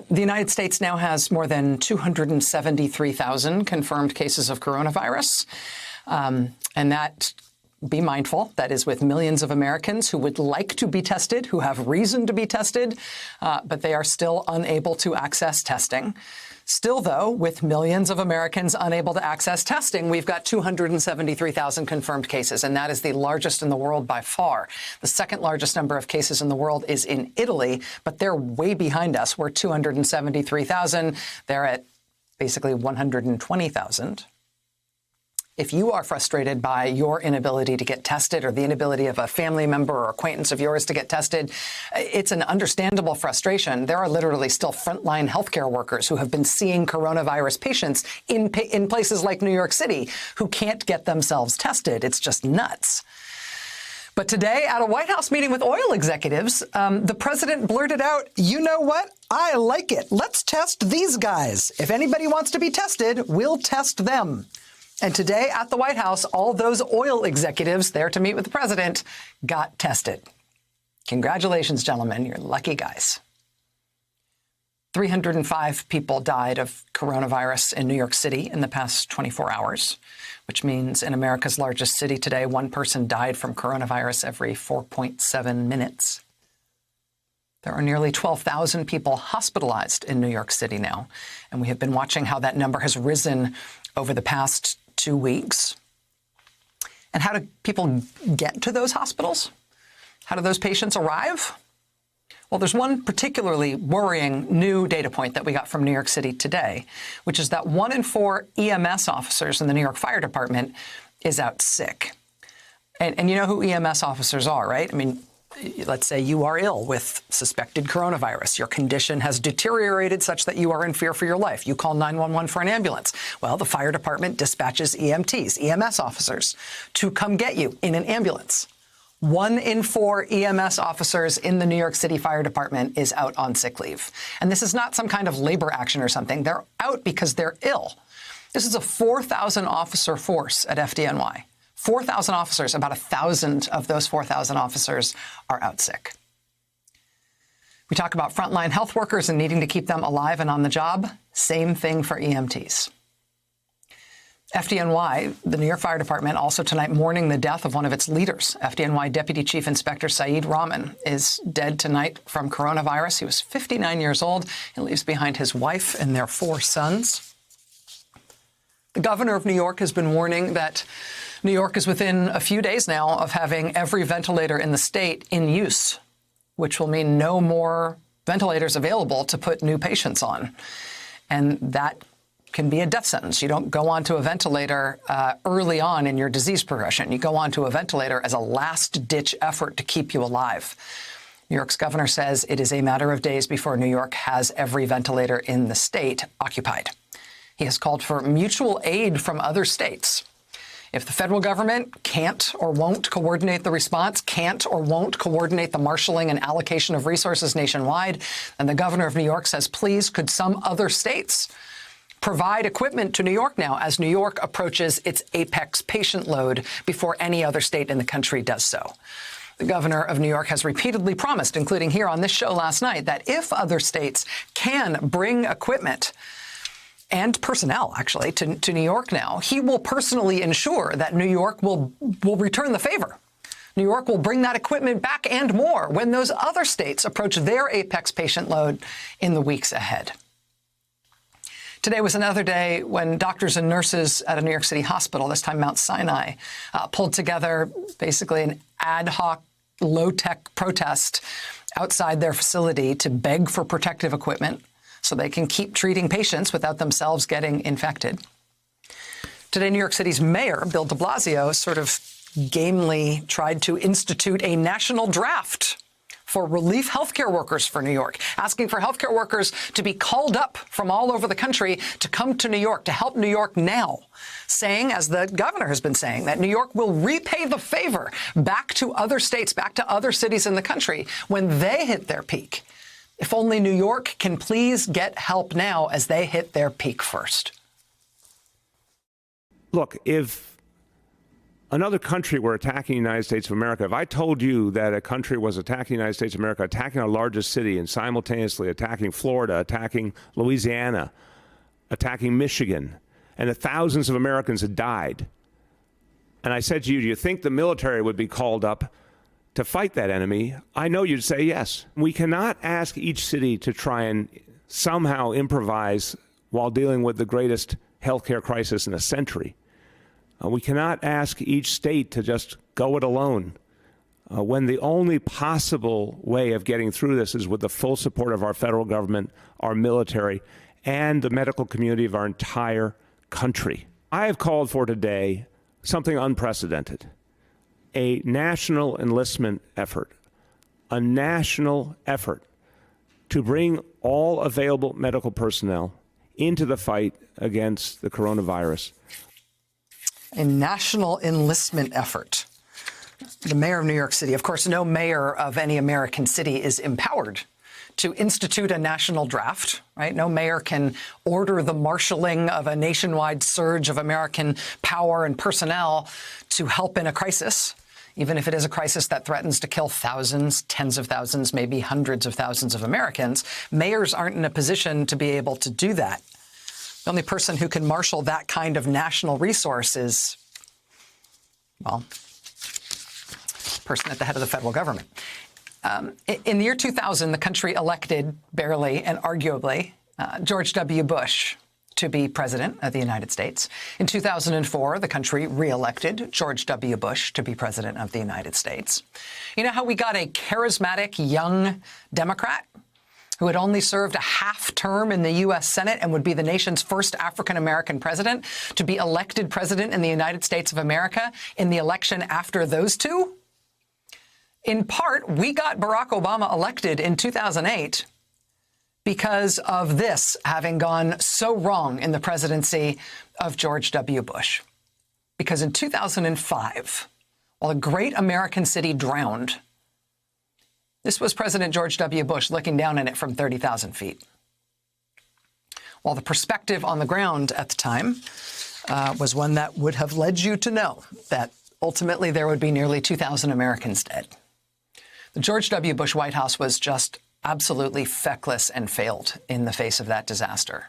The United States now has more than 273,000 confirmed cases of coronavirus. And that, be mindful, that is with millions of Americans who would like to be tested, who have reason to be tested, but they are still unable to access testing. Still, though, with millions of Americans unable to access testing, we've got 273,000 confirmed cases, and that is the largest in the world by far. The second largest number of cases in the world is in Italy, but they're way behind us. We're 273,000. They're at basically 120,000. If you are frustrated by your inability to get tested or the inability of a family member or acquaintance of yours to get tested, it's an understandable frustration. There are literally still frontline healthcare workers who have been seeing coronavirus patients in places like New York City who can't get themselves tested. It's just nuts. But today, at a White House meeting with oil executives, the president blurted out, "You know what? I like it. Let's test these guys. If anybody wants to be tested, we'll test them." And today at the White House, all those oil executives there to meet with the president got tested. Congratulations, gentlemen. You're lucky guys. 305 people died of coronavirus in New York City in the past 24 hours, which means in America's largest city today, one person died from coronavirus every 4.7 minutes. There are nearly 12,000 people hospitalized in New York City now, and we have been watching how that number has risen over the past 2 weeks. And how do people get to those hospitals? How do those patients arrive? Well, there's one particularly worrying new data point that we got from New York City today, which is that 1 in 4 EMS officers in the New York Fire Department is out sick. And you know who EMS officers are, right? I mean, let's say you are ill with suspected coronavirus. Your condition has deteriorated such that you are in fear for your life. You call 911 for an ambulance. Well, the fire department dispatches EMTs, EMS officers, to come get you in an ambulance. 1 in 4 EMS officers in the New York City Fire Department is out on sick leave. And this is not some kind of labor action or something. They're out because they're ill. This is a 4,000 officer force at FDNY. 4,000 officers, about 1,000 of those 4,000 officers are out sick. We talk about frontline health workers and needing to keep them alive and on the job. Same thing for EMTs. FDNY, the New York Fire Department, also tonight mourning the death of one of its leaders. FDNY Deputy Chief Inspector Saeed Rahman is dead tonight from coronavirus. He was 59 years old. He leaves behind his wife and their 4 sons. The governor of New York has been warning that New York is within a few days now of having every ventilator in the state in use, which will mean no more ventilators available to put new patients on. And that can be a death sentence. You don't go onto a ventilator early on in your disease progression. You go onto a ventilator as a last-ditch effort to keep you alive. New York's governor says it is a matter of days before New York has every ventilator in the state occupied. He has called for mutual aid from other states. If the federal government can't or won't coordinate the response, can't or won't coordinate the marshaling and allocation of resources nationwide, then the governor of New York says, please, could some other states provide equipment to New York now as New York approaches its apex patient load before any other state in the country does so. The governor of New York has repeatedly promised, including here on this show last night, that if other states can bring equipment and personnel, actually, to New York now, he will personally ensure that New York will return the favor. New York will bring that equipment back and more when those other states approach their apex patient load in the weeks ahead. Today was another day when doctors and nurses at a New York City hospital, this time Mount Sinai, pulled together basically an ad hoc, low-tech protest outside their facility to beg for protective equipment so they can keep treating patients without themselves getting infected. Today, New York City's mayor, Bill de Blasio, sort of gamely tried to institute a national draft for relief healthcare workers for New York, asking for healthcare workers to be called up from all over the country to come to New York, to help New York now, saying, as the governor has been saying, that New York will repay the favor back to other states, back to other cities in the country when they hit their peak. If only New York can please get help now as they hit their peak first. Look, if another country were attacking the United States of America, if I told you that a country was attacking the United States of America, attacking our largest city, and simultaneously attacking Florida, attacking Louisiana, attacking Michigan, and that thousands of Americans had died, and I said to you, do you think the military would be called up to fight that enemy? I know you'd say yes. We cannot ask each city to try and somehow improvise while dealing with the greatest healthcare crisis in a century. We cannot ask each state to just go it alone when the only possible way of getting through this is with the full support of our federal government, our military, and the medical community of our entire country. I have called for today something unprecedented, a national enlistment effort, a national effort to bring all available medical personnel into the fight against the coronavirus. A national enlistment effort. The mayor of New York City, of course, no mayor of any American city is empowered to institute a national draft, right? No mayor can order the marshaling of a nationwide surge of American power and personnel to help in a crisis, even if it is a crisis that threatens to kill thousands, tens of thousands, maybe hundreds of thousands of Americans. Mayors aren't in a position to be able to do that. The only person who can marshal that kind of national resource is, well, person at the head of the federal government. In the year 2000, the country elected, barely and arguably, George W. Bush to be president of the United States. In 2004, the country re-elected George W. Bush to be president of the United States. You know how we got a charismatic young Democrat who had only served a half term in the U.S. Senate and would be the nation's first African-American president to be elected president in the United States of America in the election after those two? In part, we got Barack Obama elected in 2008 because of this having gone so wrong in the presidency of George W. Bush. Because in 2005, while a great American city drowned, this was President George W. Bush looking down on it from 30,000 feet. While the perspective on the ground at the time was one that would have led you to know that ultimately there would be nearly 2,000 Americans dead. The George W. Bush White House was just absolutely feckless and failed in the face of that disaster.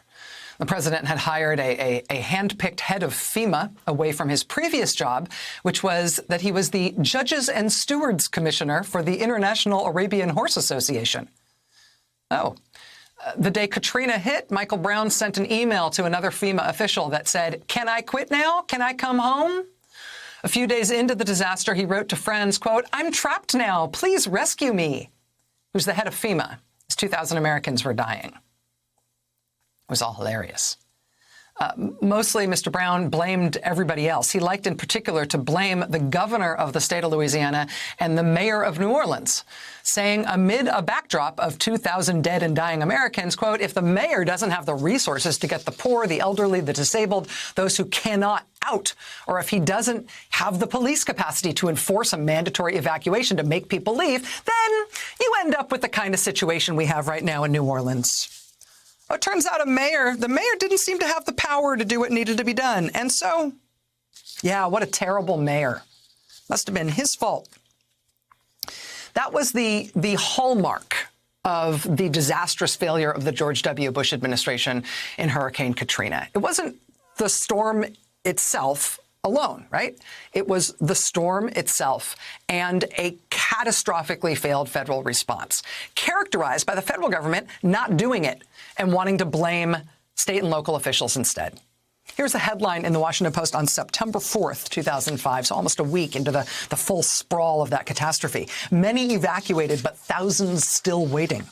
The president had hired a hand-picked head of FEMA away from his previous job, which was that he was the Judges and Stewards Commissioner for the International Arabian Horse Association. The day Katrina hit, Michael Brown sent an email to another FEMA official that said, "Can I quit now? Can I come home?" A few days into the disaster, he wrote to friends, quote, "I'm trapped now. Please rescue me." Who's the head of FEMA? As 2,000 Americans were dying. It was all hilarious. Mostly, Mr. Brown blamed everybody else. He liked in particular to blame the governor of the state of Louisiana and the mayor of New Orleans, saying amid a backdrop of 2,000 dead and dying Americans, quote, "If the mayor doesn't have the resources to get the poor, the elderly, the disabled, those who cannot out, or if he doesn't have the police capacity to enforce a mandatory evacuation to make people leave, then you end up with the kind of situation we have right now in New Orleans." Well, it turns out the mayor didn't seem to have the power to do what needed to be done. And so, yeah, what a terrible mayor. Must have been his fault. That was the hallmark of the disastrous failure of the George W. Bush administration in Hurricane Katrina. It wasn't the storm itself alone, right? It was the storm itself and a catastrophically failed federal response, characterized by the federal government not doing it and wanting to blame state and local officials instead. Here's a headline in the Washington Post on September 4th, 2005, so almost a week into the full sprawl of that catastrophe. Many evacuated, but thousands still waiting.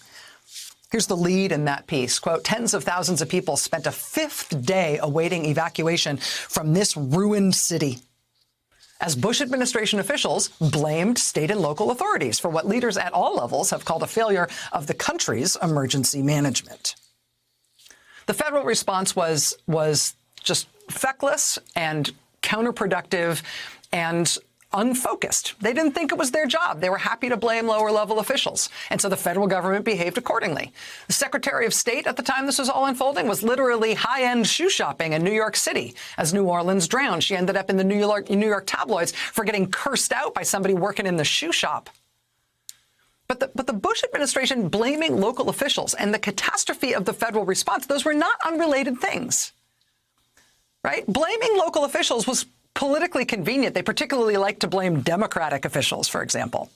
Here's the lead in that piece. Quote, "Tens of thousands of people spent a fifth day awaiting evacuation from this ruined city," as Bush administration officials blamed state and local authorities for what leaders at all levels have called a failure of the country's emergency management. The federal response was just feckless and counterproductive and unfocused. They didn't think it was their job. They were happy to blame lower-level officials. And so the federal government behaved accordingly. The Secretary of State at the time this was all unfolding was literally high-end shoe shopping in New York City as New Orleans drowned. She ended up in the New York tabloids for getting cursed out by somebody working in the shoe shop. But the Bush administration blaming local officials and the catastrophe of the federal response, those were not unrelated things. Right? Blaming local officials was politically convenient. They particularly like to blame Democratic officials, for example,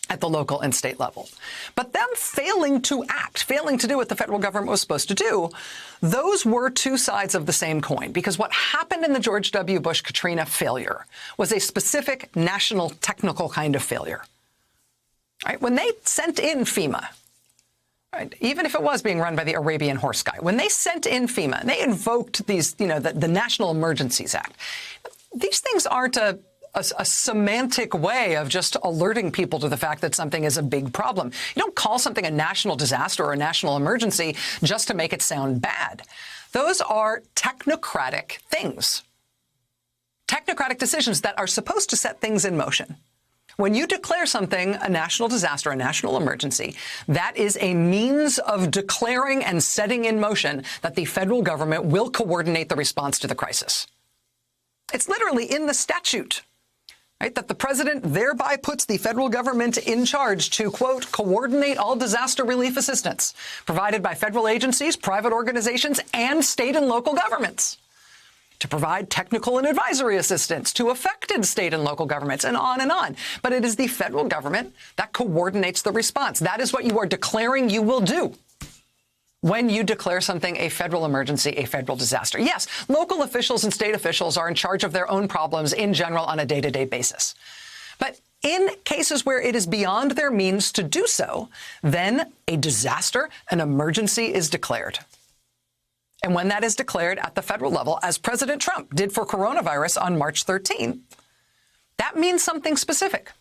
at the local and state level. But them failing to act, failing to do what the federal government was supposed to do, those were two sides of the same coin. Because what happened in the George W. Bush-Katrina failure was a specific national technical kind of failure. Right? When they sent in FEMA, right, even if it was being run by the Arabian horse guy, when they sent in FEMA and they invoked these, the National Emergencies Act, these things aren't a semantic way of just alerting people to the fact that something is a big problem. You don't call something a national disaster or a national emergency just to make it sound bad. Those are technocratic things, technocratic decisions that are supposed to set things in motion. When you declare something a national disaster, a national emergency, that is a means of declaring and setting in motion that the federal government will coordinate the response to the crisis. It's literally in the statute, right, that the president thereby puts the federal government in charge to, quote, coordinate all disaster relief assistance provided by federal agencies, private organizations, and state and local governments, to provide technical and advisory assistance to affected state and local governments, and on and on. But it is the federal government that coordinates the response. That is what you are declaring you will do when you declare something a federal emergency, a federal disaster. Yes, local officials and state officials are in charge of their own problems in general on a day-to-day basis. But in cases where it is beyond their means to do so, then a disaster, an emergency is declared. And when that is declared at the federal level, as President Trump did for coronavirus on March 13, that means something specific.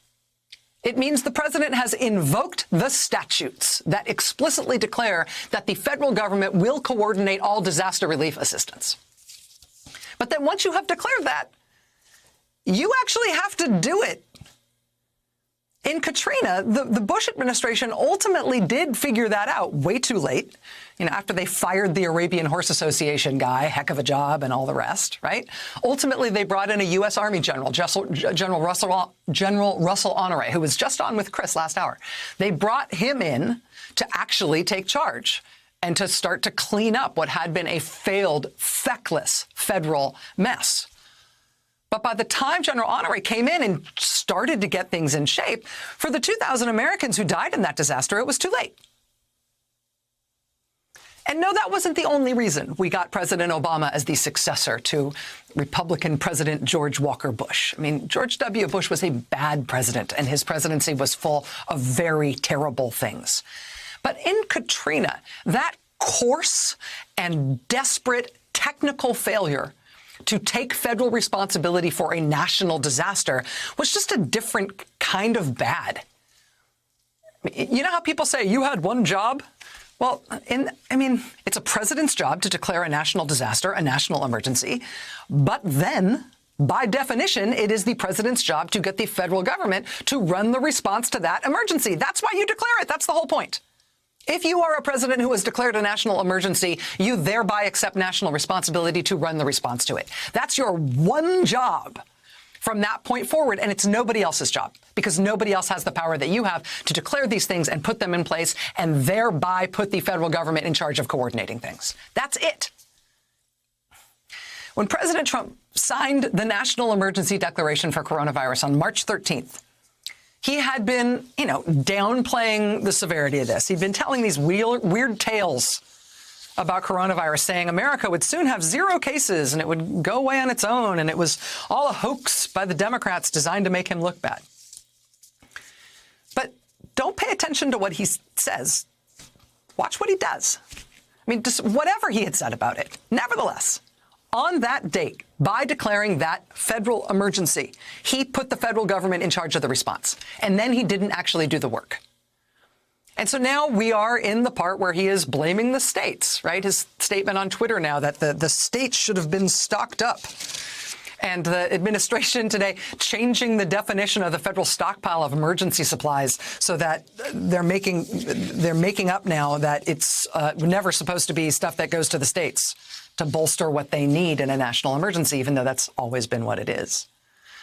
It means the president has invoked the statutes that explicitly declare that the federal government will coordinate all disaster relief assistance. But then once you have declared that, you actually have to do it. In Katrina, the Bush administration ultimately did figure that out way too late, after they fired the Arabian Horse Association guy, heck of a job, and all the rest, right? Ultimately, they brought in a U.S. Army general, General Russell Honore, who was just on with Chris last hour. They brought him in to actually take charge and to start to clean up what had been a failed, feckless federal mess. But by the time General Honore came in and started to get things in shape, for the 2,000 Americans who died in that disaster, it was too late. And no, that wasn't the only reason we got President Obama as the successor to Republican President George Walker Bush. I mean, George W. Bush was a bad president, and his presidency was full of very terrible things. But in Katrina, that coarse and desperate technical failure to take federal responsibility for a national disaster was just a different kind of bad. You know how people say, you had one job? Well, it's a president's job to declare a national disaster, a national emergency. But then, by definition, it is the president's job to get the federal government to run the response to that emergency. That's why you declare it. That's the whole point. If you are a president who has declared a national emergency, you thereby accept national responsibility to run the response to it. That's your one job from that point forward, and it's nobody else's job, because nobody else has the power that you have to declare these things and put them in place and thereby put the federal government in charge of coordinating things. That's it. When President Trump signed the National Emergency Declaration for coronavirus on March 13th, he had been, downplaying the severity of this. He'd been telling these weird tales about coronavirus, saying America would soon have 0 cases and it would go away on its own, and it was all a hoax by the Democrats designed to make him look bad. But don't pay attention to what he says. Watch what he does. Just whatever he had said about it. Nevertheless, on that date, by declaring that federal emergency, he put the federal government in charge of the response. And then he didn't actually do the work. And so now we are in the part where he is blaming the states, right? His statement on Twitter now that the states should have been stocked up. And the administration today changing the definition of the federal stockpile of emergency supplies so that they're making up now that it's never supposed to be stuff that goes to the states to bolster what they need in a national emergency, even though that's always been what it is.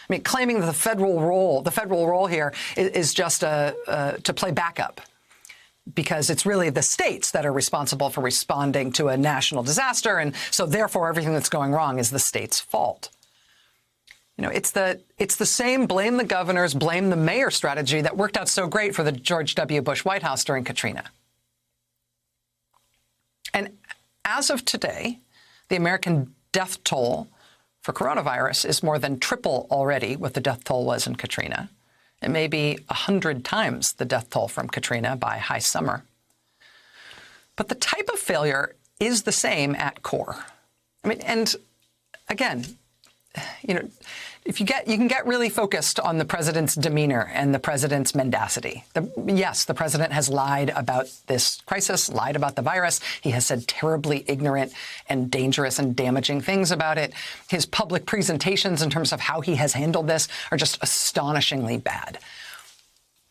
I mean, claiming that the federal role here is just to play backup, because it's really the states that are responsible for responding to a national disaster, and so therefore everything that's going wrong is the state's fault. You know, it's the same blame the governors, blame the mayor strategy that worked out so great for the George W. Bush White House during Katrina. And as of today, the American death toll for coronavirus is more than triple already what the death toll was in Katrina. It may be 100 times the death toll from Katrina by high summer. But the type of failure is the same at core. I mean, and again, you know, you can get really focused on the president's demeanor and the president's mendacity. Yes, the president has lied about this crisis, lied about the virus. He has said terribly ignorant and dangerous and damaging things about it. His public presentations in terms of how he has handled this are just astonishingly bad.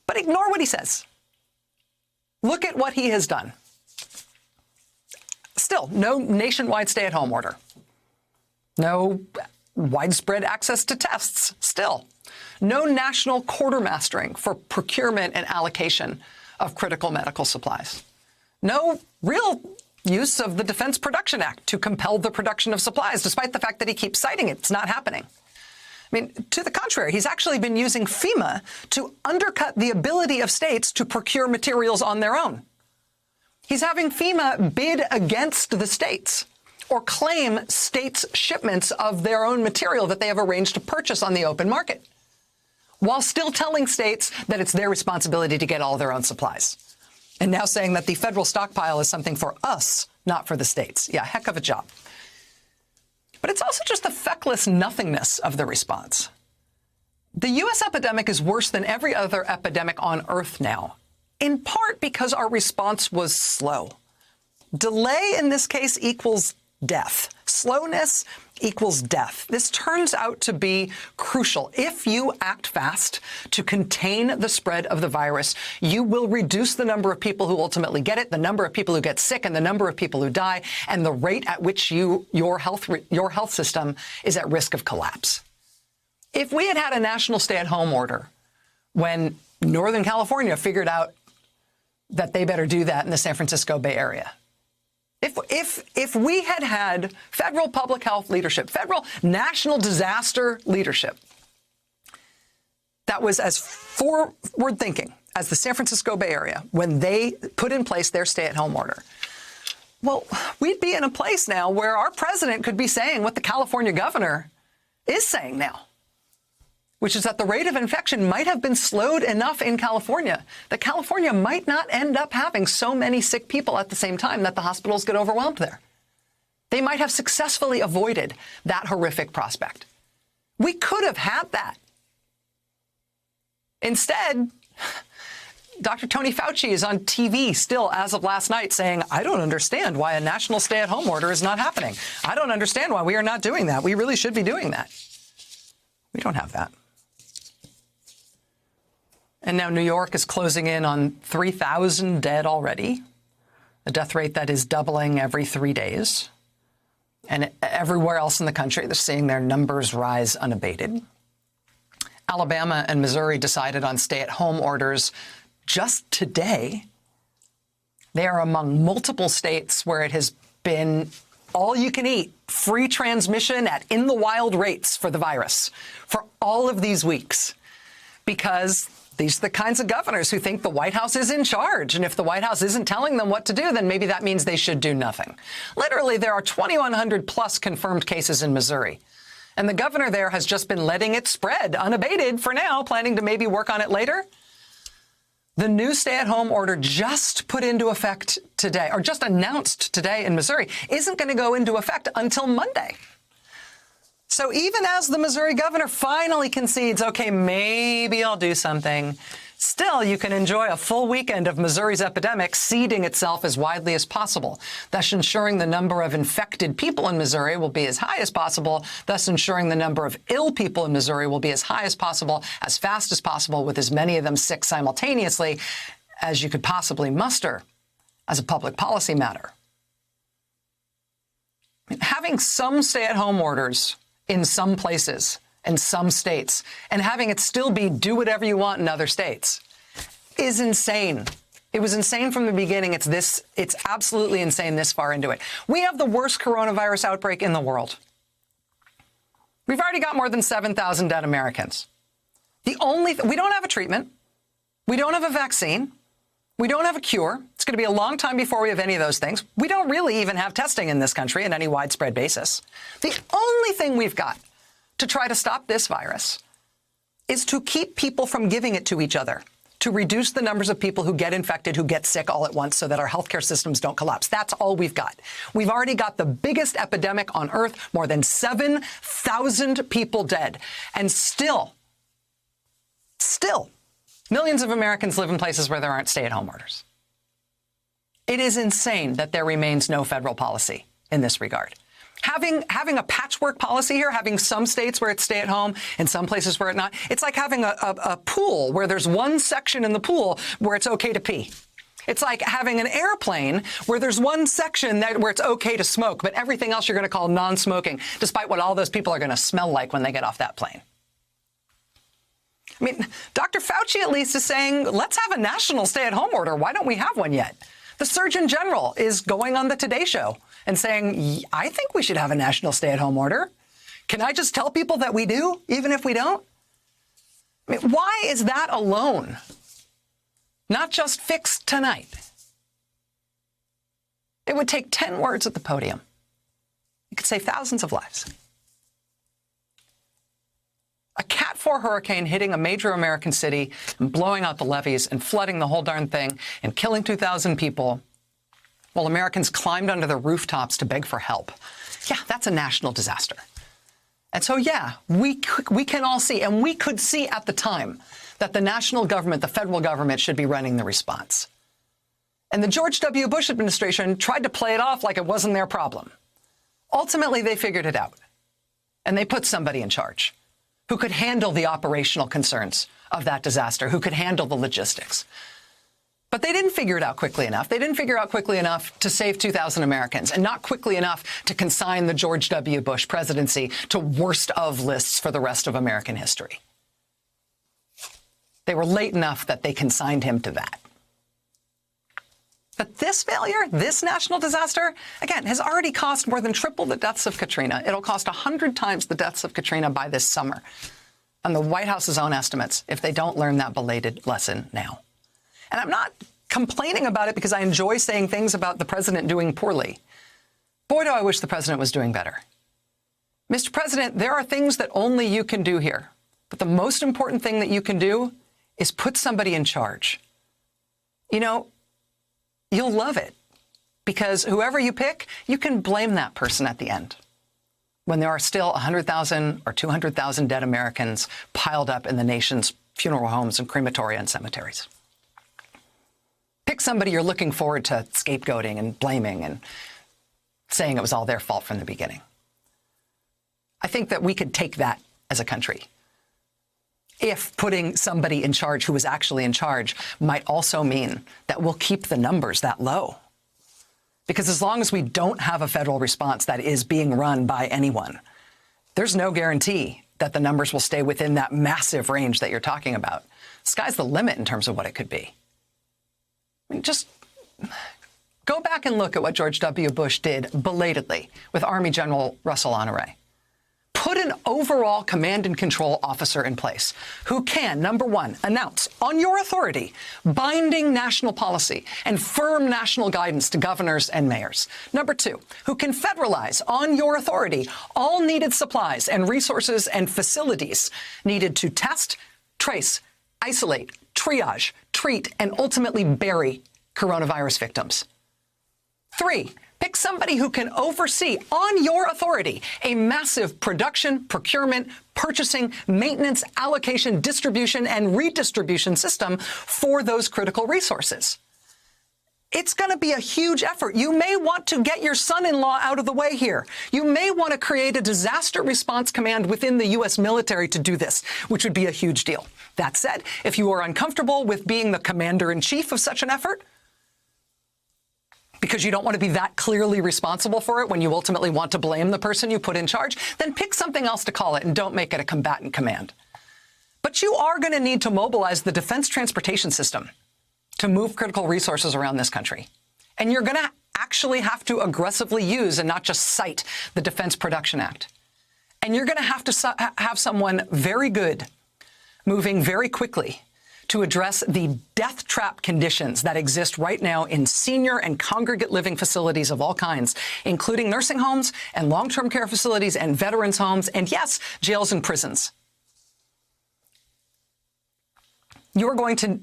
But ignore what he says. Look at what he has done. Still, no nationwide stay-at-home order. No widespread access to tests, still. No national quartermastering for procurement and allocation of critical medical supplies. No real use of the Defense Production Act to compel the production of supplies, despite the fact that he keeps citing it. It's not happening. I mean, to the contrary, he's actually been using FEMA to undercut the ability of states to procure materials on their own. He's having FEMA bid against the states or claim states' shipments of their own material that they have arranged to purchase on the open market, while still telling states that it's their responsibility to get all their own supplies. And now saying that the federal stockpile is something for us, not for the states. Yeah, heck of a job. But it's also just the feckless nothingness of the response. The U.S. epidemic is worse than every other epidemic on Earth now, in part because our response was slow. Delay in this case equals death. Slowness equals death. This turns out to be crucial. If you act fast to contain the spread of the virus, you will reduce the number of people who ultimately get it, the number of people who get sick, and the number of people who die, and the rate at which your health system is at risk of collapse. If we had had a national stay-at-home order when Northern California figured out that they better do that in the San Francisco Bay Area, if we had had federal public health leadership, federal national disaster leadership that was as forward-thinking as the San Francisco Bay Area when they put in place their stay-at-home order, well, we'd be in a place now where our president could be saying what the California governor is saying now, which is that the rate of infection might have been slowed enough in California that California might not end up having so many sick people at the same time that the hospitals get overwhelmed there. They might have successfully avoided that horrific prospect. We could have had that. Instead, Dr. Tony Fauci is on TV still as of last night saying, I don't understand why a national stay-at-home order is not happening. I don't understand why we are not doing that. We really should be doing that. We don't have that. And now New York is closing in on 3,000 dead already, a death rate that is doubling every 3 days. And everywhere else in the country, they're seeing their numbers rise unabated. Alabama and Missouri decided on stay-at-home orders just today. They are among multiple states where it has been all you can eat, free transmission at in the wild rates for the virus for all of these weeks, because these are the kinds of governors who think the White House is in charge. And if the White House isn't telling them what to do, then maybe that means they should do nothing. Literally, there are 2,100 plus confirmed cases in Missouri. And the governor there has just been letting it spread unabated for now, planning to maybe work on it later. The new stay-at-home order just put into effect today, or just announced today in Missouri, isn't going to go into effect until Monday. So even as the Missouri governor finally concedes, okay, maybe I'll do something, Still, you can enjoy a full weekend of Missouri's epidemic seeding itself as widely as possible, thus ensuring the number of infected people in Missouri will be as high as possible, thus ensuring the number of ill people in Missouri will be as high as possible, as fast as possible, with as many of them sick simultaneously as you could possibly muster as a public policy matter. Having some stay-at-home orders in some places in some states and having it still be do whatever you want in other states is insane. It was insane from the beginning. It's absolutely insane this far into it. We have the worst coronavirus outbreak in the world. We've already got more than 7,000 dead Americans. We don't have a treatment. We don't have a vaccine. We don't have a cure. It's going to be a long time before we have any of those things. We don't really even have testing in this country on any widespread basis. The only thing we've got to try to stop this virus is to keep people from giving it to each other, to reduce the numbers of people who get infected, who get sick all at once so that our healthcare systems don't collapse. That's all we've got. We've already got the biggest epidemic on earth, more than 7,000 people dead. And still, millions of Americans live in places where there aren't stay-at-home orders. It is insane that there remains no federal policy in this regard. Having a patchwork policy here, having some states where it's stay at home and some places where it's not, it's like having a pool where there's one section in the pool where it's okay to pee. It's like having an airplane where there's one section where it's okay to smoke, but everything else you're going to call non-smoking, despite what all those people are going to smell like when they get off that plane. I mean, Dr. Fauci at least is saying, let's have a national stay-at-home order. Why don't we have one yet? The Surgeon General is going on the Today Show and saying, I think we should have a national stay-at-home order. Can I just tell people that we do, even if we don't? I mean, why is that alone not just fixed tonight? It would take 10 words at the podium. It could save thousands of lives. A Cat 4 hurricane hitting a major American city and blowing out the levees and flooding the whole darn thing and killing 2,000 people while Americans climbed under the rooftops to beg for help. Yeah, that's a national disaster. And so, yeah, we can all see, and we could see at the time, that the national government, the federal government, should be running the response. And the George W. Bush administration tried to play it off like it wasn't their problem. Ultimately, they figured it out, and they put somebody in charge who could handle the operational concerns of that disaster, who could handle the logistics. But they didn't figure it out quickly enough. They didn't figure out quickly enough to save 2,000 Americans, and not quickly enough to consign the George W. Bush presidency to worst of lists for the rest of American history. They were late enough that they consigned him to that. But this failure, this national disaster, again, has already cost more than triple the deaths of Katrina. It'll cost 100 times the deaths of Katrina by this summer, on the White House's own estimates, if they don't learn that belated lesson now. And I'm not complaining about it because I enjoy saying things about the president doing poorly. Boy, do I wish the president was doing better. Mr. President, there are things that only you can do here. But the most important thing that you can do is put somebody in charge. You know, you'll love it, because whoever you pick, you can blame that person at the end, when there are still 100,000 or 200,000 dead Americans piled up in the nation's funeral homes and crematoria and cemeteries. Pick somebody you're looking forward to scapegoating and blaming and saying it was all their fault from the beginning. I think that we could take that as a country, if putting somebody in charge who is actually in charge might also mean that we'll keep the numbers that low. Because as long as we don't have a federal response that is being run by anyone, there's no guarantee that the numbers will stay within that massive range that you're talking about. Sky's the limit in terms of what it could be. I mean, just go back and look at what George W. Bush did belatedly with Army General Russell Honore. Put an overall command and control officer in place who can, number one, announce on your authority binding national policy and firm national guidance to governors and mayors. Number two, who can federalize on your authority all needed supplies and resources and facilities needed to test, trace, isolate, triage, treat, and ultimately bury coronavirus victims. Three, Pick somebody who can oversee, on your authority, a massive production, procurement, purchasing, maintenance, allocation, distribution, and redistribution system for those critical resources. It's going to be a huge effort. You may want to get your son-in-law out of the way here. You may want to create a disaster response command within the U.S. military to do this, which would be a huge deal. That said, if you are uncomfortable with being the commander-in-chief of such an effort, because you don't want to be that clearly responsible for it when you ultimately want to blame the person you put in charge, then pick something else to call it and don't make it a combatant command. But you are going to need to mobilize the defense transportation system to move critical resources around this country. And you're going to actually have to aggressively use and not just cite the Defense Production Act. And you're going to have have someone very good, moving very quickly to address the death trap conditions that exist right now in senior and congregate living facilities of all kinds, including nursing homes and long-term care facilities and veterans' homes, and yes, jails and prisons. You're going to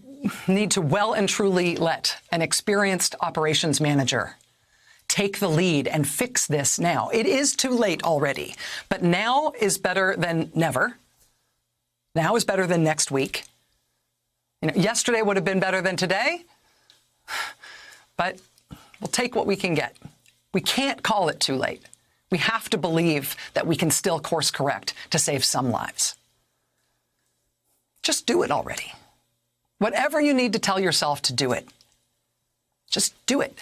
need to well and truly let an experienced operations manager take the lead and fix this now. It is too late already, but now is better than never. Now is better than next week. You know, yesterday would have been better than today, but we'll take what we can get. We can't call it too late. We have to believe that we can still course correct to save some lives. Just do it already. Whatever you need to tell yourself to do it, just do it.